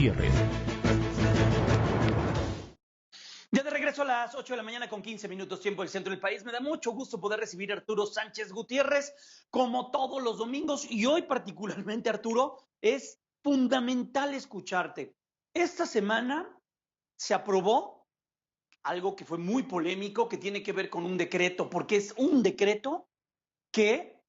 Gutiérrez. Ya de regreso a las 8 de la mañana con 15 minutos tiempo del centro del país. Me da mucho gusto poder recibir a Arturo Sánchez Gutiérrez como todos los domingos y hoy particularmente, Arturo, es fundamental escucharte. Esta semana se aprobó algo que fue muy polémico, que tiene que ver con un decreto, porque es un decreto que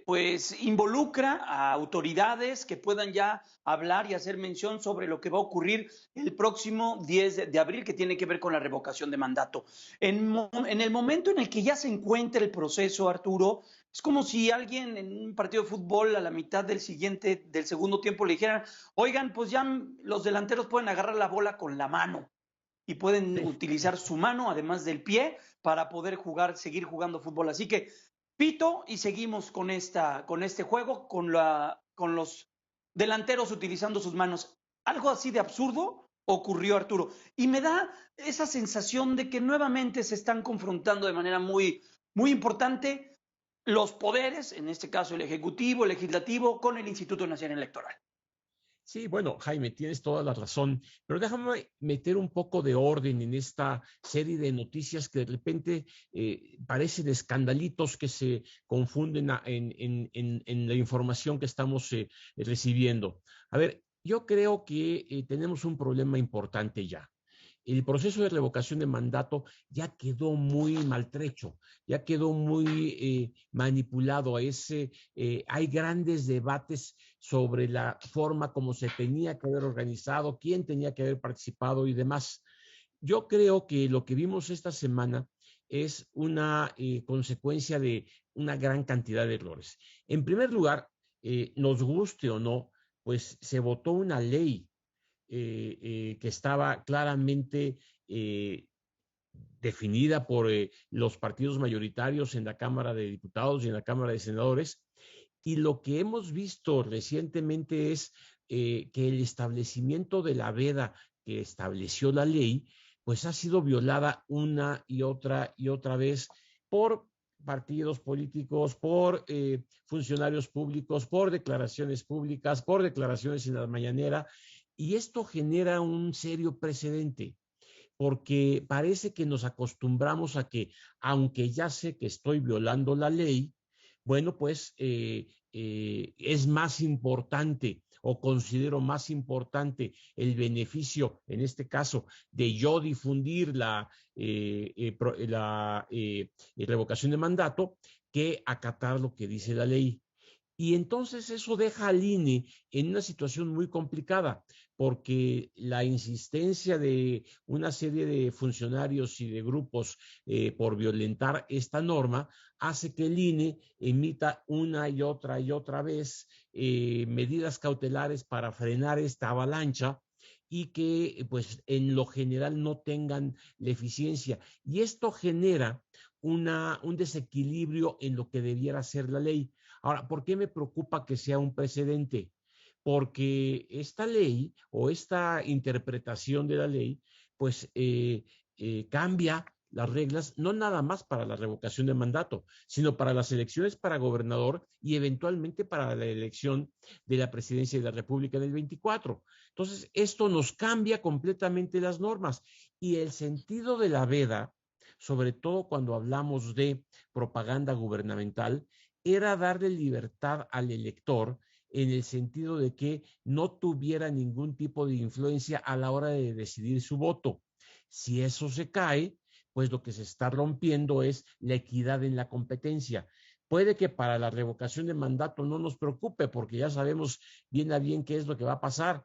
pues involucra a autoridades que puedan ya hablar y hacer mención sobre lo que va a ocurrir el próximo 10 de abril, que tiene que ver con la revocación de mandato. En el momento en el que ya se encuentra el proceso, Arturo, es como si alguien en un partido de fútbol a la mitad del segundo tiempo le dijeran, oigan, pues ya los delanteros pueden agarrar la bola con la mano y pueden utilizar su mano, además del pie, para poder jugar, seguir jugando fútbol. Así que pito y seguimos con este juego, con los delanteros utilizando sus manos. Algo así de absurdo ocurrió, Arturo. Y me da esa sensación de que nuevamente se están confrontando de manera muy, muy importante los poderes, en este caso el Ejecutivo, el Legislativo, con el Instituto Nacional Electoral. Sí, bueno, Jaime, tienes toda la razón, pero déjame meter un poco de orden en esta serie de noticias que de repente parecen escandalitos que se confunden en la información que estamos recibiendo. A ver, yo creo que tenemos un problema importante ya. El proceso de revocación de mandato ya quedó muy maltrecho, ya quedó muy manipulado. Hay grandes debates sobre la forma como se tenía que haber organizado, quién tenía que haber participado y demás. Yo creo que lo que vimos esta semana es una consecuencia de una gran cantidad de errores. En primer lugar, nos guste o no, pues se votó una ley que estaba claramente definida por los partidos mayoritarios en la Cámara de Diputados y en la Cámara de Senadores. Y lo que hemos visto recientemente es que el establecimiento de la veda que estableció la ley, pues ha sido violada una y otra vez por partidos políticos, por funcionarios públicos, por declaraciones públicas, por declaraciones en la mañanera, y esto genera un serio precedente porque parece que nos acostumbramos a que, aunque ya sé que estoy violando la ley, bueno, pues es más importante o considero más importante el beneficio, en este caso, de yo difundir la revocación de mandato que acatar lo que dice la ley. Y entonces eso deja al INE en una situación muy complicada, porque la insistencia de una serie de funcionarios y de grupos por violentar esta norma hace que el INE emita una y otra vez medidas cautelares para frenar esta avalancha y que pues en lo general no tengan la eficiencia. Y esto genera un desequilibrio en lo que debiera ser la ley. Ahora, ¿por qué me preocupa que sea un precedente? Porque esta ley o esta interpretación de la ley, pues cambia las reglas, no nada más para la revocación de mandato, sino para las elecciones para gobernador y eventualmente para la elección de la presidencia de la República en el 24. Entonces, esto nos cambia completamente las normas y el sentido de la veda, sobre todo cuando hablamos de propaganda gubernamental, era darle libertad al elector en el sentido de que no tuviera ningún tipo de influencia a la hora de decidir su voto. Si eso se cae, pues lo que se está rompiendo es la equidad en la competencia. Puede que para la revocación de mandato no nos preocupe porque ya sabemos bien a bien qué es lo que va a pasar,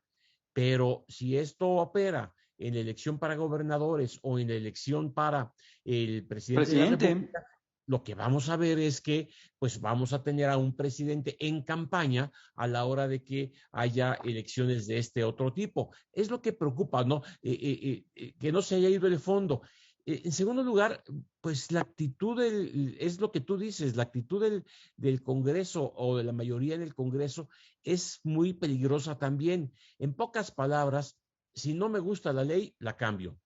pero si esto opera en la elección para gobernadores o en la elección para el presidente de la Presidente. República, lo que vamos a ver es que pues vamos a tener a un presidente en campaña a la hora de que haya elecciones de este otro tipo. Es lo que preocupa, ¿no? Que no se haya ido el fondo. En segundo lugar, pues la actitud es lo que tú dices, la actitud del Congreso o de la mayoría del Congreso es muy peligrosa también. En pocas palabras, si no me gusta la ley, la cambio.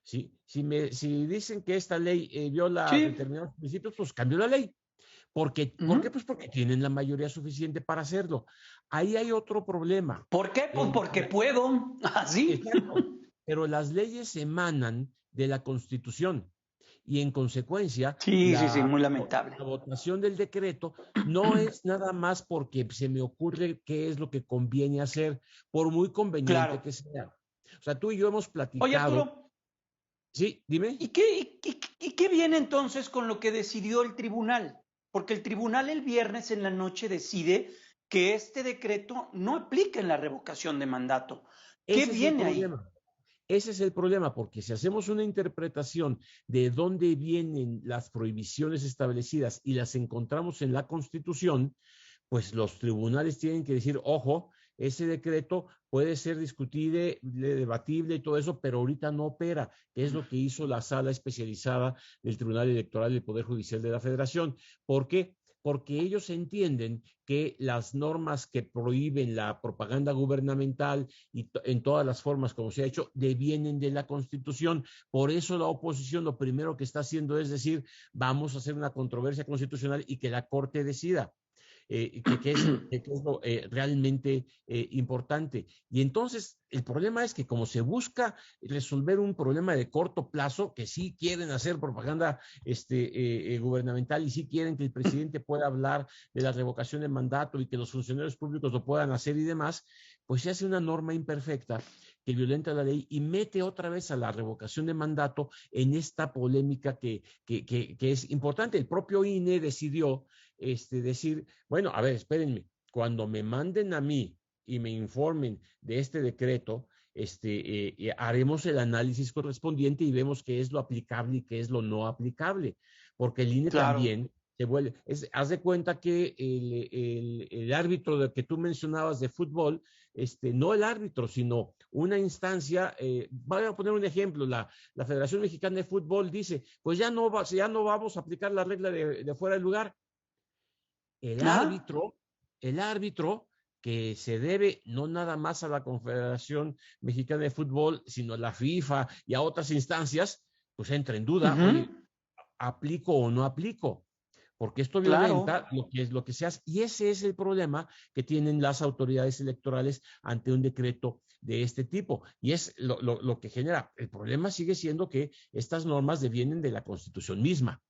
Si dicen que esta ley viola Sí. determinados principios, pues cambio la ley. ¿Por qué? Pues porque tienen la mayoría suficiente para hacerlo. Ahí hay otro problema. ¿Por qué? Pues porque puedo. Así. Exacto. Pero las leyes emanan de la Constitución y en consecuencia Sí, sí, sí, muy lamentable. la votación del decreto no es nada más porque se me ocurre qué es lo que conviene hacer, por muy conveniente Claro. que sea. O sea, tú y yo hemos Oye, platicado. Arturo, Sí, dime. ¿y qué viene entonces con lo que decidió el tribunal? Porque el tribunal el viernes en la noche decide que este decreto no aplica en la revocación de mandato. ¿Qué Ese es el viene ahí? problema. Ese es el problema, porque si hacemos una interpretación de dónde vienen las prohibiciones establecidas y las encontramos en la Constitución, pues los tribunales tienen que decir, ojo, ese decreto puede ser discutible, debatible y todo eso, pero ahorita no opera, que es lo que hizo la sala especializada del Tribunal Electoral del Poder Judicial de la Federación. ¿Por qué? Porque ellos entienden que las normas que prohíben la propaganda gubernamental y en todas las formas como se ha hecho, devienen de la Constitución. Por eso la oposición lo primero que está haciendo es decir, vamos a hacer una controversia constitucional y que la Corte decida. Que es lo realmente importante. Y entonces el problema es que como se busca resolver un problema de corto plazo, que sí quieren hacer propaganda gubernamental y sí quieren que el presidente pueda hablar de la revocación de mandato y que los funcionarios públicos lo puedan hacer y demás, pues se hace una norma imperfecta que violenta la ley y mete otra vez a la revocación de mandato en esta polémica que es importante. El propio INE decidió decir, bueno, a ver, espérenme, cuando me manden a mí y me informen de este decreto, haremos el análisis correspondiente y vemos qué es lo aplicable y qué es lo no aplicable, porque el INE Claro. también se vuelve, haz de cuenta que el árbitro de que tú mencionabas de fútbol, no el árbitro, sino una instancia, voy a poner un ejemplo, la Federación Mexicana de Fútbol dice, pues ya no vamos a aplicar la regla de fuera del lugar, el Ajá. árbitro, el árbitro que se debe no nada más a la Confederación Mexicana de Fútbol, sino a la FIFA y a otras instancias, pues entra en duda, oye, Ujú. ¿aplico o no aplico? Porque esto Claro. violenta lo que se hace. Y ese es el problema que tienen las autoridades electorales ante un decreto de este tipo. Y es lo que genera. El problema sigue siendo que estas normas devienen de la Constitución misma.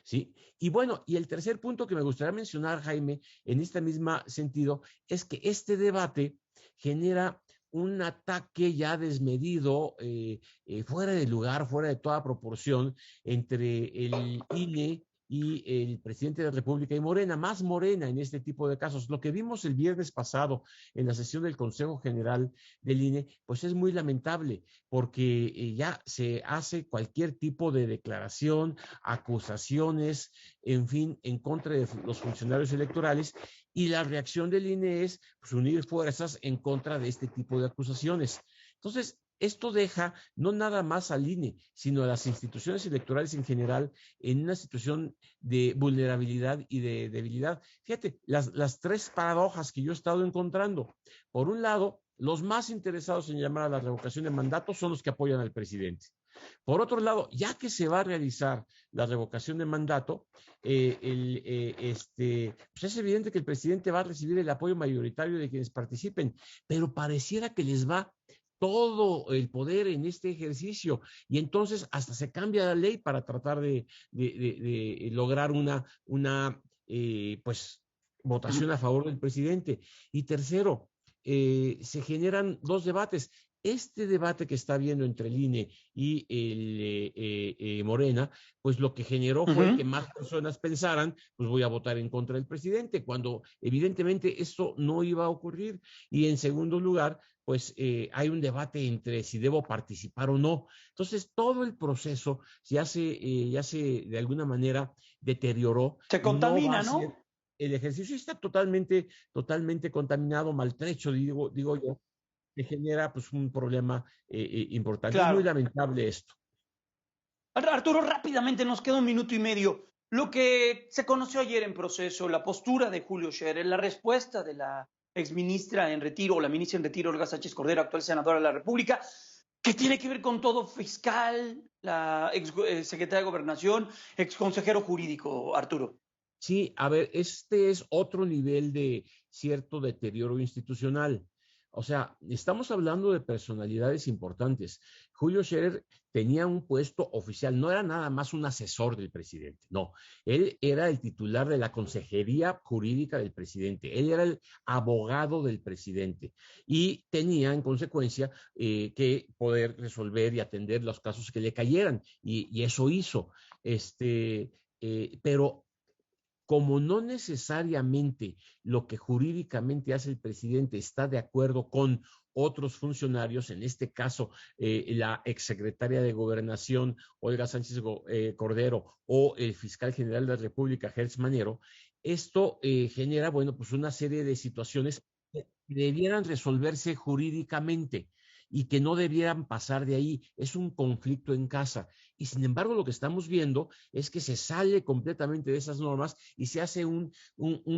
¿Sí? Y bueno, y el tercer punto que me gustaría mencionar, Jaime, en este mismo sentido, es que este debate genera un ataque ya desmedido, fuera de lugar, fuera de toda proporción, entre el INE y el presidente de la República y Morena, más Morena en este tipo de casos. Lo que vimos el viernes pasado en la sesión del Consejo General del INE, pues es muy lamentable, porque ya se hace cualquier tipo de declaración, acusaciones, en fin, en contra de los funcionarios electorales, y la reacción del INE es pues, unir fuerzas en contra de este tipo de acusaciones. Entonces, esto deja no nada más al INE, sino a las instituciones electorales en general en una situación de vulnerabilidad y de debilidad. Fíjate, las tres paradojas que yo he estado encontrando. Por un lado, los más interesados en llamar a la revocación de mandato son los que apoyan al presidente. Por otro lado, ya que se va a realizar la revocación de mandato, pues es evidente que el presidente va a recibir el apoyo mayoritario de quienes participen, pero pareciera que les va todo el poder en este ejercicio y entonces hasta se cambia la ley para tratar de lograr pues votación a favor del presidente. Y tercero, se generan dos debates. Este debate que está habiendo entre el INE y Morena, pues lo que generó fue que Ujú. más personas pensaran, pues voy a votar en contra del presidente, cuando evidentemente esto no iba a ocurrir. Y en segundo lugar, pues hay un debate entre si debo participar o no. Entonces, todo el proceso ya se de alguna manera deterioró Se y no va contamina, a ser, ¿no? el ejercicio está totalmente contaminado, maltrecho, digo yo, que genera pues un problema importante. Es muy Claro. lamentable esto. Arturo, rápidamente, nos queda un minuto y medio. Lo que se conoció ayer en proceso, la postura de Julio Scherer, la respuesta de la exministra en retiro, o la ministra en retiro, Olga Sánchez Cordero, actual senadora de la República, que tiene que ver con todo fiscal, la ex secretaria de Gobernación, ex consejero jurídico, Arturo. Sí, a ver, este es otro nivel de cierto deterioro institucional. O sea, estamos hablando de personalidades importantes. Julio Scherer tenía un puesto oficial, no era nada más un asesor del presidente, no, él era el titular de la Consejería Jurídica del presidente, él era el abogado del presidente y tenía en consecuencia que poder resolver y atender los casos que le cayeran y eso hizo. Pero como no necesariamente lo que jurídicamente hace el presidente está de acuerdo con otros funcionarios, en este caso la exsecretaria de Gobernación, Olga Sánchez Cordero, o el fiscal general de la República, Gertz Manero, esto genera, bueno, pues una serie de situaciones que debieran resolverse jurídicamente y que no debieran pasar de ahí. Es un conflicto en casa. Y sin embargo, lo que estamos viendo es que se sale completamente de esas normas y se hace un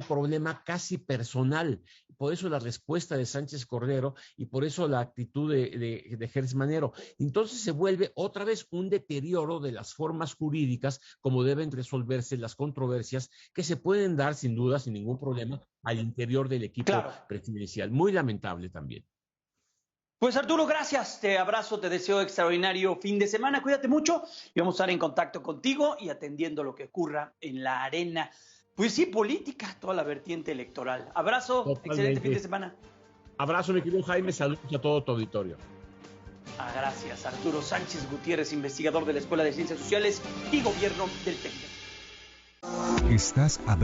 problema casi personal. Por eso la respuesta de Sánchez Cordero y por eso la actitud de Gertz Manero. Entonces se vuelve otra vez un deterioro de las formas jurídicas, como deben resolverse las controversias que se pueden dar sin duda, sin ningún problema, al interior del equipo Claro. presidencial. Muy lamentable también. Pues Arturo, gracias, te abrazo, te deseo extraordinario fin de semana, cuídate mucho y vamos a estar en contacto contigo y atendiendo lo que ocurra en la arena. Pues sí, política, toda la vertiente electoral. Abrazo, excelente fin de Totalmente. semana. Abrazo, mi querido Jaime, saludos a todo tu auditorio. Gracias, Arturo Sánchez Gutiérrez, investigador de la Escuela de Ciencias Sociales y Gobierno del TEC. Estás abriendo